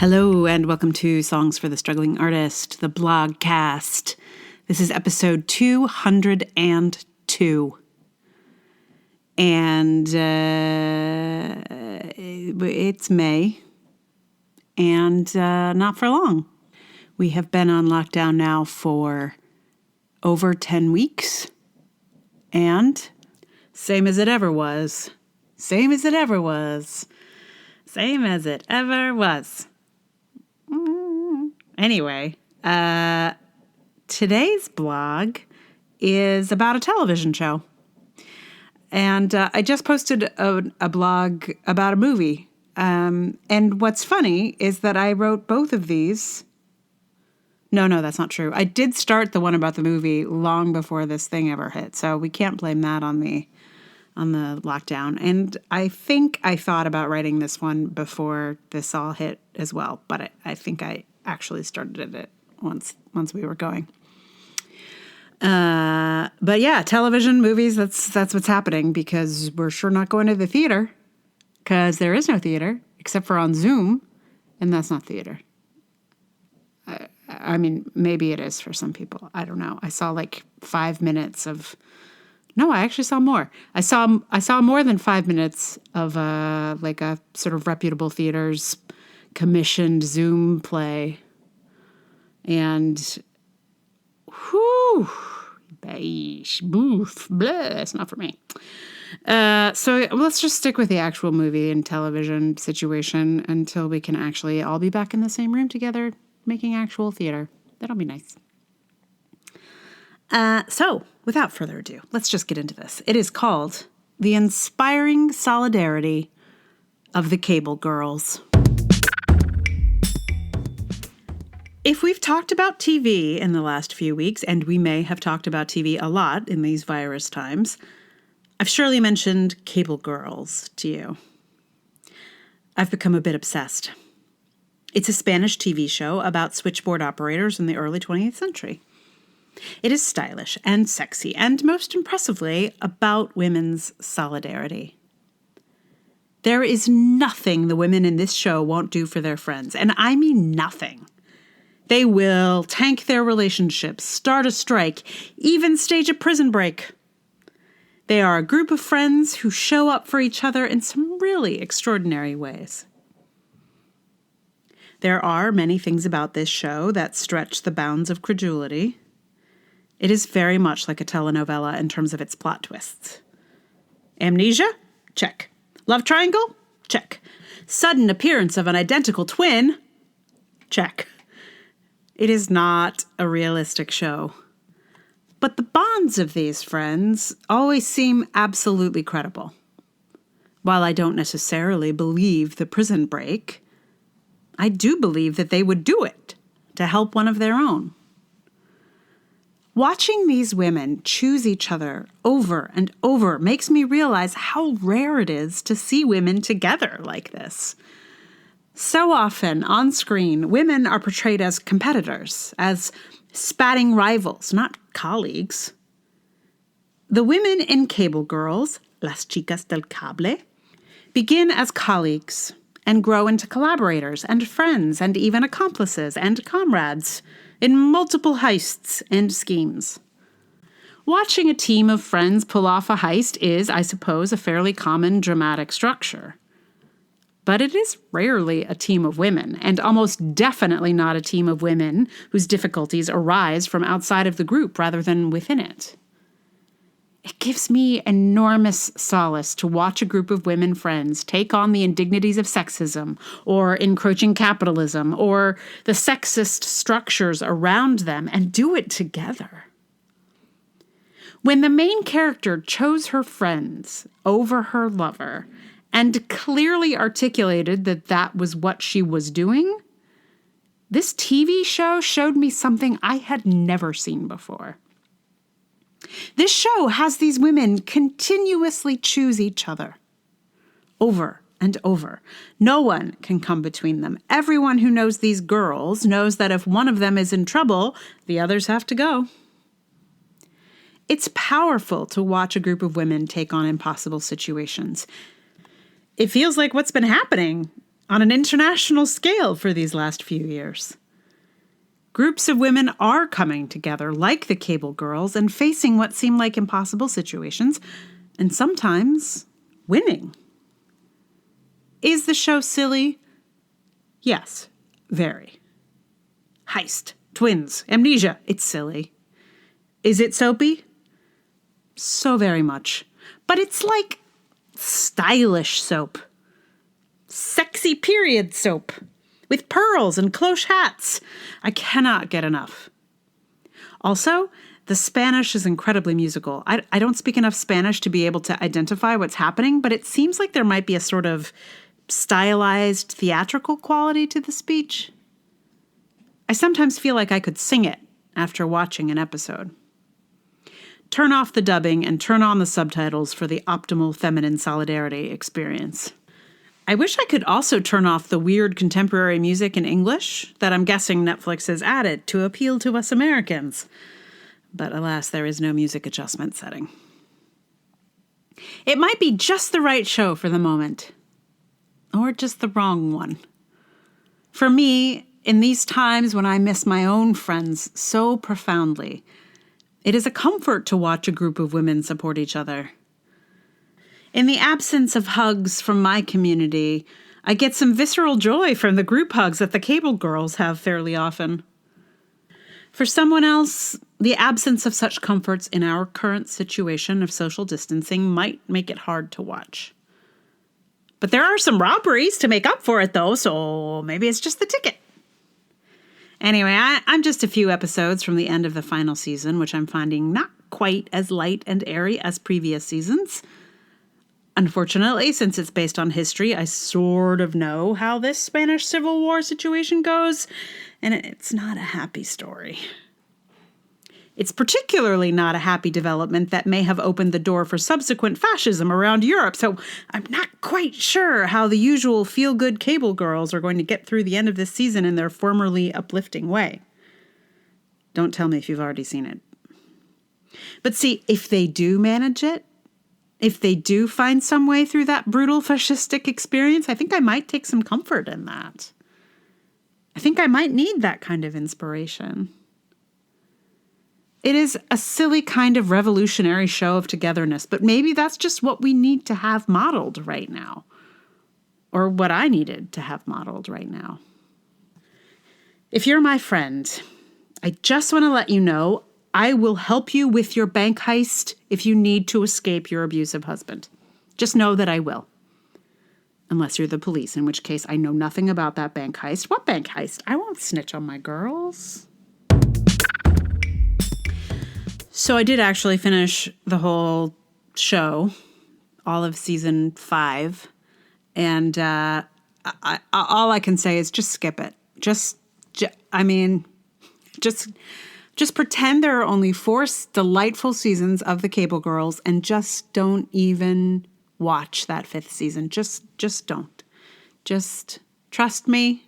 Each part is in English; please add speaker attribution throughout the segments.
Speaker 1: Hello and welcome to Songs for the Struggling Artist, the blogcast. This is episode 202. And it's May and not for long. We have been on lockdown now for over 10 weeks and same as it ever was. Same as it ever was. Same as it ever was. Anyway, today's blog is about a television show. And I just posted a blog about a movie. And what's funny is that I wrote both of these. No, that's not true. I did start the one about the movie long before this thing ever hit. So we can't blame that on the lockdown. And I think I thought about writing this one before this all hit as well. But I think I actually started it once we were going. But yeah, television, movies, that's what's happening because we're sure not going to the theater because there is no theater except for on Zoom. And that's not theater. I mean, maybe it is for some people. I don't know. I saw like 5 minutes of... No, I actually saw more. I saw more than 5 minutes of like a sort of reputable theater's commissioned Zoom play. And whew, beige, boof, blah, it's not for me. So let's just stick with the actual movie and television situation until we can actually all be back in the same room together making actual theater. That'll be nice. So, without further ado, let's just get into this. It is called The Inspiring Solidarity of the Cable Girls. If we've talked about TV in the last few weeks, and we may have talked about TV a lot in these virus times, I've surely mentioned Cable Girls to you. I've become a bit obsessed. It's a Spanish TV show about switchboard operators in the early 20th century. It is stylish and sexy, and most impressively, about women's solidarity. There is nothing the women in this show won't do for their friends, and I mean nothing. They will tank their relationships, start a strike, even stage a prison break. They are a group of friends who show up for each other in some really extraordinary ways. There are many things about this show that stretch the bounds of credulity. It is very much like a telenovela in terms of its plot twists. Amnesia? Check. Love triangle? Check. Sudden appearance of an identical twin? Check. It is not a realistic show. But the bonds of these friends always seem absolutely credible. While I don't necessarily believe the prison break, I do believe that they would do it to help one of their own. Watching these women choose each other over and over makes me realize how rare it is to see women together like this. So often on screen, women are portrayed as competitors, as spatting rivals, not colleagues. The women in Cable Girls, Las Chicas del Cable, begin as colleagues and grow into collaborators and friends and even accomplices and comrades in multiple heists and schemes. Watching a team of friends pull off a heist is, I suppose, a fairly common dramatic structure. But it is rarely a team of women, and almost definitely not a team of women whose difficulties arise from outside of the group rather than within it. It gives me enormous solace to watch a group of women friends take on the indignities of sexism, or encroaching capitalism, or the sexist structures around them, and do it together. When the main character chose her friends over her lover, and clearly articulated that that was what she was doing, this TV show showed me something I had never seen before. This show has these women continuously choose each other over and over. No one can come between them. Everyone who knows these girls knows that if one of them is in trouble, the others have to go. It's powerful to watch a group of women take on impossible situations. It feels like what's been happening on an international scale for these last few years. Groups of women are coming together like the Cable Girls and facing what seem like impossible situations, and sometimes winning. Is the show silly? Yes, very. Heist, twins, amnesia, it's silly. Is it soapy? So very much. But it's like stylish soap. Sexy period soap. With pearls and cloche hats. I cannot get enough. Also, the Spanish is incredibly musical. I don't speak enough Spanish to be able to identify what's happening, but it seems like there might be a sort of stylized theatrical quality to the speech. I sometimes feel like I could sing it after watching an episode. Turn off the dubbing and turn on the subtitles for the optimal feminine solidarity experience. I wish I could also turn off the weird contemporary music in English that I'm guessing Netflix has added to appeal to us Americans. But alas, there is no music adjustment setting. It might be just the right show for the moment. Or just the wrong one. For me, in these times when I miss my own friends so profoundly, it is a comfort to watch a group of women support each other. In the absence of hugs from my community, I get some visceral joy from the group hugs that the Cable Girls have fairly often. For someone else, the absence of such comforts in our current situation of social distancing might make it hard to watch. But there are some robberies to make up for it, though, so maybe it's just the ticket. Anyway, I'm just a few episodes from the end of the final season, which I'm finding not quite as light and airy as previous seasons. Unfortunately, since it's based on history, I sort of know how this Spanish Civil War situation goes, and it's not a happy story. It's particularly not a happy development that may have opened the door for subsequent fascism around Europe, so I'm not quite sure how the usual feel-good Cable Girls are going to get through the end of this season in their formerly uplifting way. Don't tell me if you've already seen it. But see, if they do manage it, if they do find some way through that brutal fascistic experience, I think I might take some comfort in that. I think I might need that kind of inspiration. It is a silly kind of revolutionary show of togetherness, but maybe that's just what we need to have modeled right now. Or what I needed to have modeled right now. If you're my friend, I just want to let you know I will help you with your bank heist if you need to escape your abusive husband. Just know that I will. Unless you're the police, in which case I know nothing about that bank heist. What bank heist? I won't snitch on my girls. So I did actually finish the whole show, all of season 5. And all I can say is just skip it. Just pretend there are only 4 delightful seasons of the Cable Girls and just don't even watch that 5th season. Just don't. Just trust me.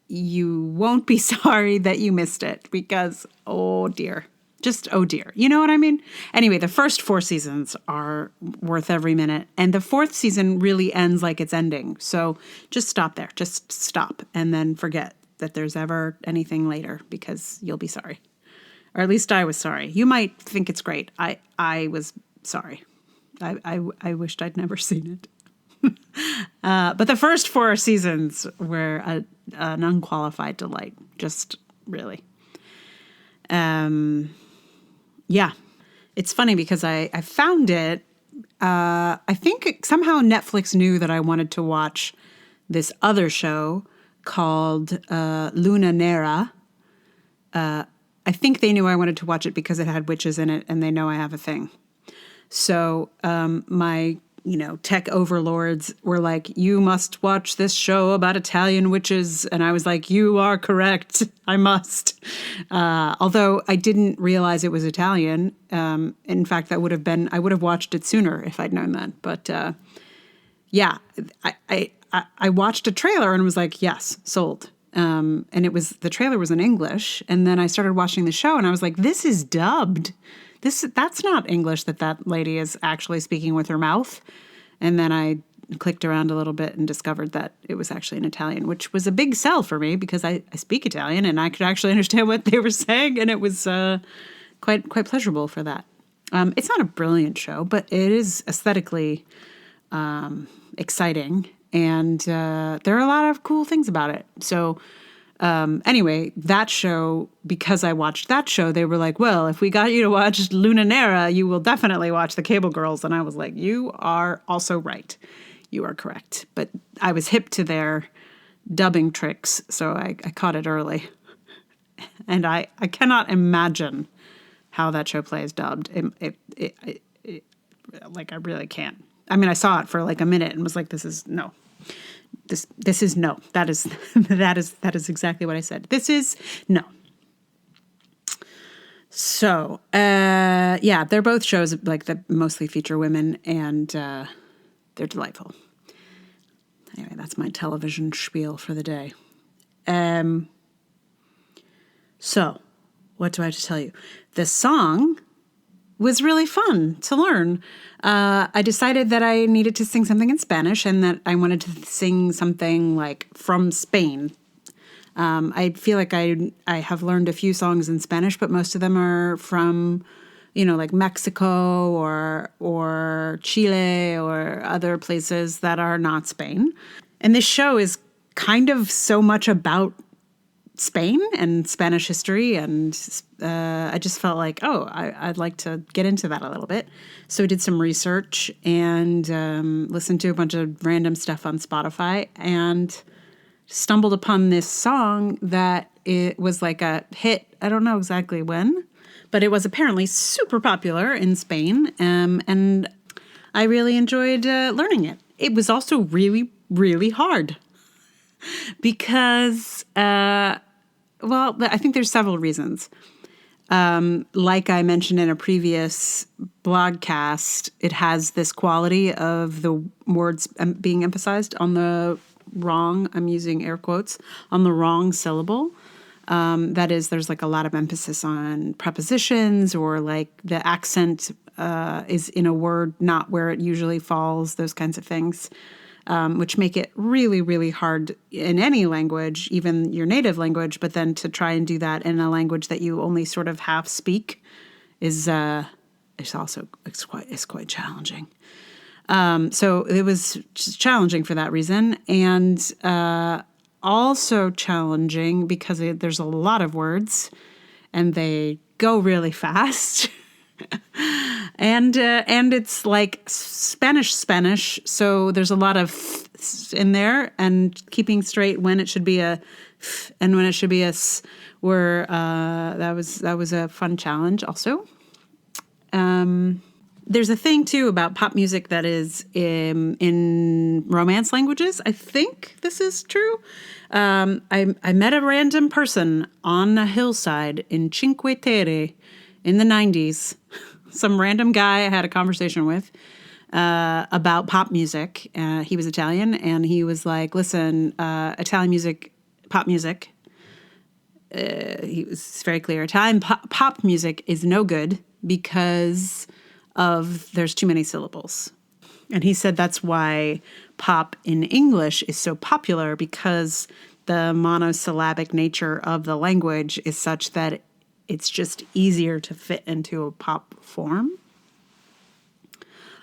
Speaker 1: You won't be sorry that you missed it because, oh dear. Just, oh dear. You know what I mean? Anyway, the first 4 seasons are worth every minute. And the 4th season really ends like it's ending. So just stop there. Just stop. And then forget that there's ever anything later because you'll be sorry. Or at least I was sorry. You might think it's great. I was sorry. I wished I'd never seen it. But the first 4 seasons were an unqualified delight. Just really. Yeah. It's funny because I found it. I think somehow Netflix knew that I wanted to watch this other show called Luna Nera. I think they knew I wanted to watch it because it had witches in it, and they know I have a thing. So my, tech overlords were like, you must watch this show about Italian witches. And I was like, you are correct. I must. Although I didn't realize it was Italian. In fact, I would have watched it sooner if I'd known that. But yeah, I watched a trailer and was like, yes, sold. And the trailer was in English. And then I started watching the show and I was like, this is dubbed. That's not English that lady is actually speaking with her mouth. And then I clicked around a little bit and discovered that it was actually in Italian, which was a big sell for me because I speak Italian and I could actually understand what they were saying, and it was quite pleasurable for that. It's not a brilliant show, but it is aesthetically exciting, and there are a lot of cool things about it. So anyway, that show, because I watched that show, they were like, well, if we got you to watch Luna Nera, you will definitely watch The Cable Girls. And I was like, you are also right. You are correct. But I was hip to their dubbing tricks, so I caught it early. And I cannot imagine how that show plays dubbed. Like, I really can't. I mean, I saw it for like a minute and was like, this is no. This is no. That is exactly what I said. This is no. So, yeah, they're both shows like that mostly feature women, and they're delightful. Anyway, that's my television spiel for the day. So, what do I have to tell you? The song was really fun to learn. I decided that I needed to sing something in Spanish and that I wanted to sing something like from Spain. I feel like I have learned a few songs in Spanish, but most of them are from, like Mexico or Chile or other places that are not Spain. And this show is kind of so much about Spain and Spanish history, and I just felt like, I'd like to get into that a little bit. So I did some research and listened to a bunch of random stuff on Spotify and stumbled upon this song that it was like a hit. I don't know exactly when, but it was apparently super popular in Spain, and I really enjoyed learning it. It was also really, really hard because... Well, I think there's several reasons. Like I mentioned in a previous blogcast, it has this quality of the words being emphasized on the wrong, I'm using air quotes, on the wrong syllable. That is, there's like a lot of emphasis on prepositions, or like the accent is in a word not where it usually falls, those kinds of things. Which make it really, really hard in any language, even your native language. But then to try and do that in a language that you only sort of half speak is quite challenging. So it was just challenging for that reason, and also challenging because there's a lot of words, and they go really fast. And it's like Spanish, so there's a lot of in there, and keeping straight when it should be a and when it should be a s. That was a fun challenge. Also, there's a thing too about pop music that is in Romance languages. I think this is true. I met a random person on a hillside in Cinque Terre in the 90s. Some random guy I had a conversation with about pop music. He was Italian, and he was like, listen, Italian music, pop music, he was very clear. Italian pop music is no good because there's too many syllables. And he said that's why pop in English is so popular, because the monosyllabic nature of the language is such that it's just easier to fit into a pop form.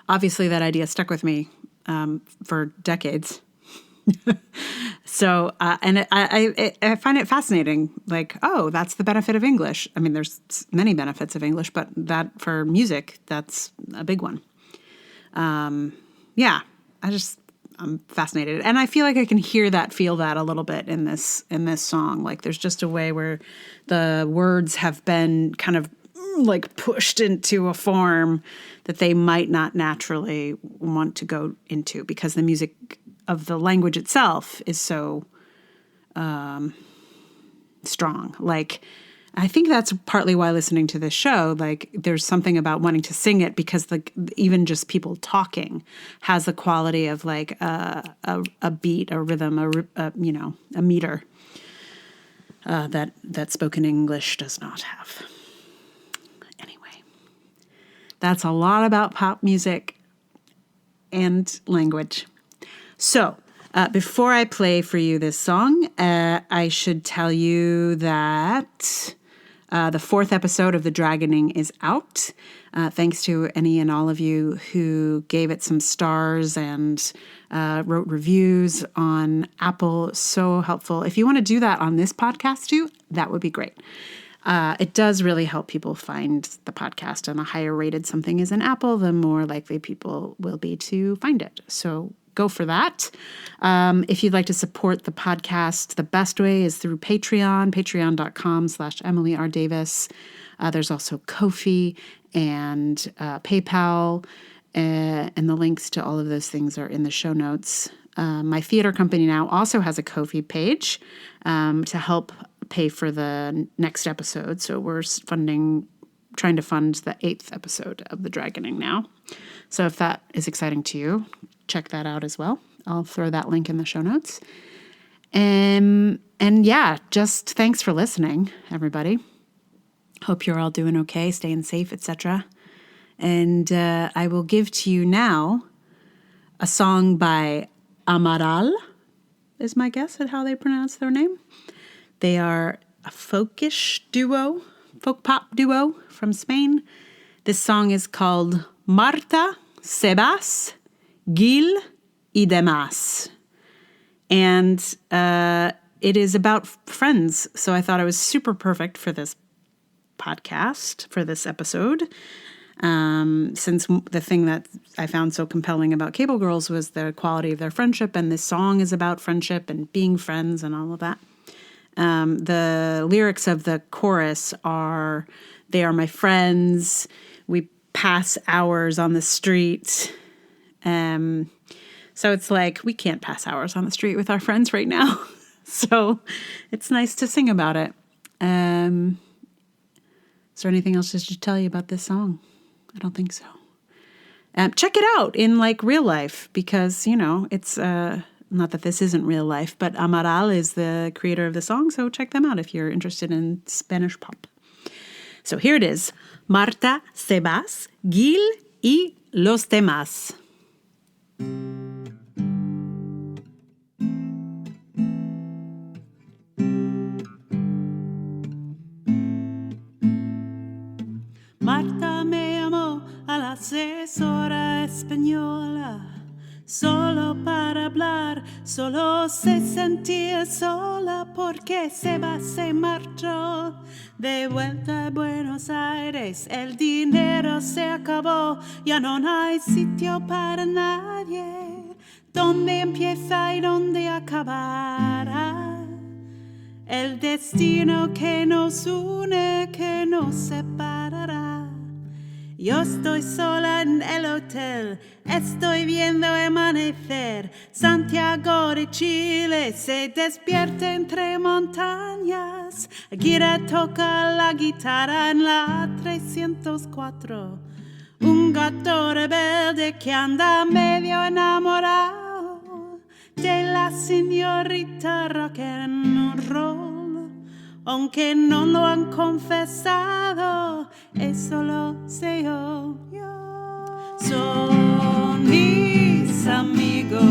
Speaker 1: Obviously, that idea stuck with me for decades. So, and I find it fascinating. Like, that's the benefit of English. I mean, there's many benefits of English, but that for music, that's a big one. Yeah, I'm fascinated. And I feel like I can feel that a little bit in this song. Like there's just a way where the words have been kind of like pushed into a form that they might not naturally want to go into, because the music of the language itself is so strong. Like, I think that's partly why listening to this show, like there's something about wanting to sing it, because even just people talking has the quality of like a beat, a rhythm, a meter that spoken English does not have. Anyway, that's a lot about pop music and language. So, before I play for you this song, I should tell you that the 4th episode of The Dragoning is out. Thanks to any and all of you who gave it some stars and wrote reviews on Apple. So helpful. If you want to do that on this podcast too, that would be great. It does really help people find the podcast, and the higher rated something is in Apple, the more likely people will be to find it. So go for that. If you'd like to support the podcast, the best way is through Patreon, patreon.com/Emily R. Davis. There's also Ko-fi and PayPal, and the links to all of those things are in the show notes. My theater company now also has a Ko-fi page to help pay for the next episode. So we're trying to fund the 8th episode of The Dragoning now. So if that is exciting to you, check that out as well. I'll throw that link in the show notes. And yeah, just thanks for listening, everybody. Hope you're all doing okay, staying safe, etc. And I will give to you now a song by Amaral, is my guess at how they pronounce their name. They are a folk pop duo from Spain. This song is called Marta, Sebas, Gil y demás. And it is about friends. So I thought it was super perfect for this podcast, for this episode. Since the thing that I found so compelling about Cable Girls was the quality of their friendship, and this song is about friendship and being friends and all of that. The lyrics of the chorus are, "They are my friends. We pass hours on the street." So it's like, we can't pass hours on the street with our friends right now. So it's nice to sing about it. Is there anything else I should tell you about this song? I don't think so. Check it out in like real life, because, it's not that this isn't real life, but Amaral is the creator of the song. So check them out if you're interested in Spanish pop. So here it is. Marta, Sebas, Gil y los demás. Marta me llamó a la asesora española, solo para hablar, solo se sentía sola porque Sebas se marchó de vuelta a Buenos Aires. El dinero se acabó, ya no hay sitio para nadie. ¿Dónde empieza y dónde acabará? El destino que nos une, que nos separará. Yo estoy sola en el hotel, estoy viendo amanecer. Santiago de Chile se despierta entre montañas. Akira toca la guitarra en la 304. Un gato rebelde que anda medio enamorado de la señorita rock and roll. Aunque no lo han confesado, eso lo sé yo. Son mis amigos,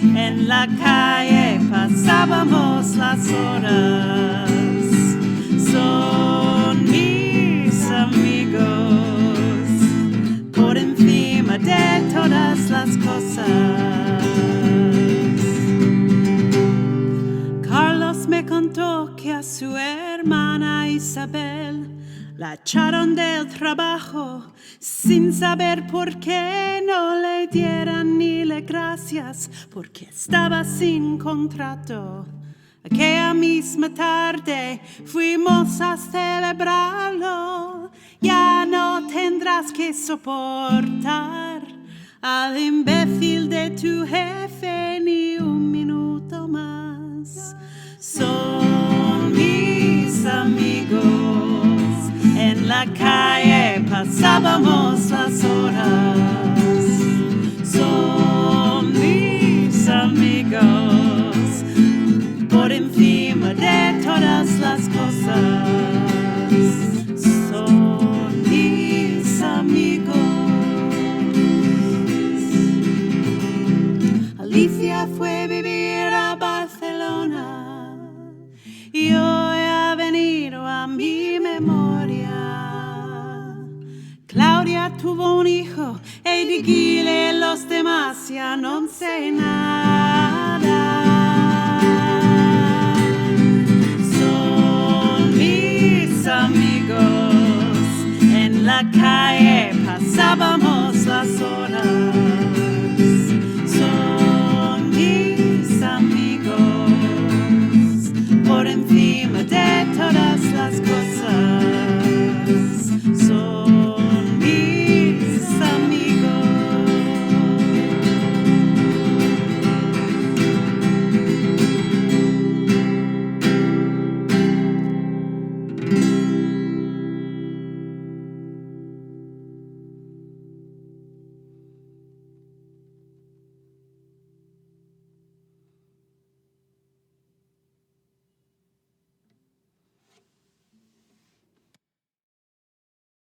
Speaker 1: en la calle pasábamos las horas. Son mis amigos, por encima de todas las cosas. Carlos me contó que a su hermana Isabel la echaron del trabajo sin saber por qué. No le dieran ni le gracias porque estaba sin contrato. Aquella misma tarde fuimos a celebrarlo. Ya no tendrás que soportar al imbécil de tu jefe ni un minuto más. Son mis amigos, en la calle pasábamos las horas. Son mis amigos, por encima de todas las cosas. Son mis amigos. Al
Speaker 2: Gloria tuvo un hijo e di Gile los demás ya non sé nada.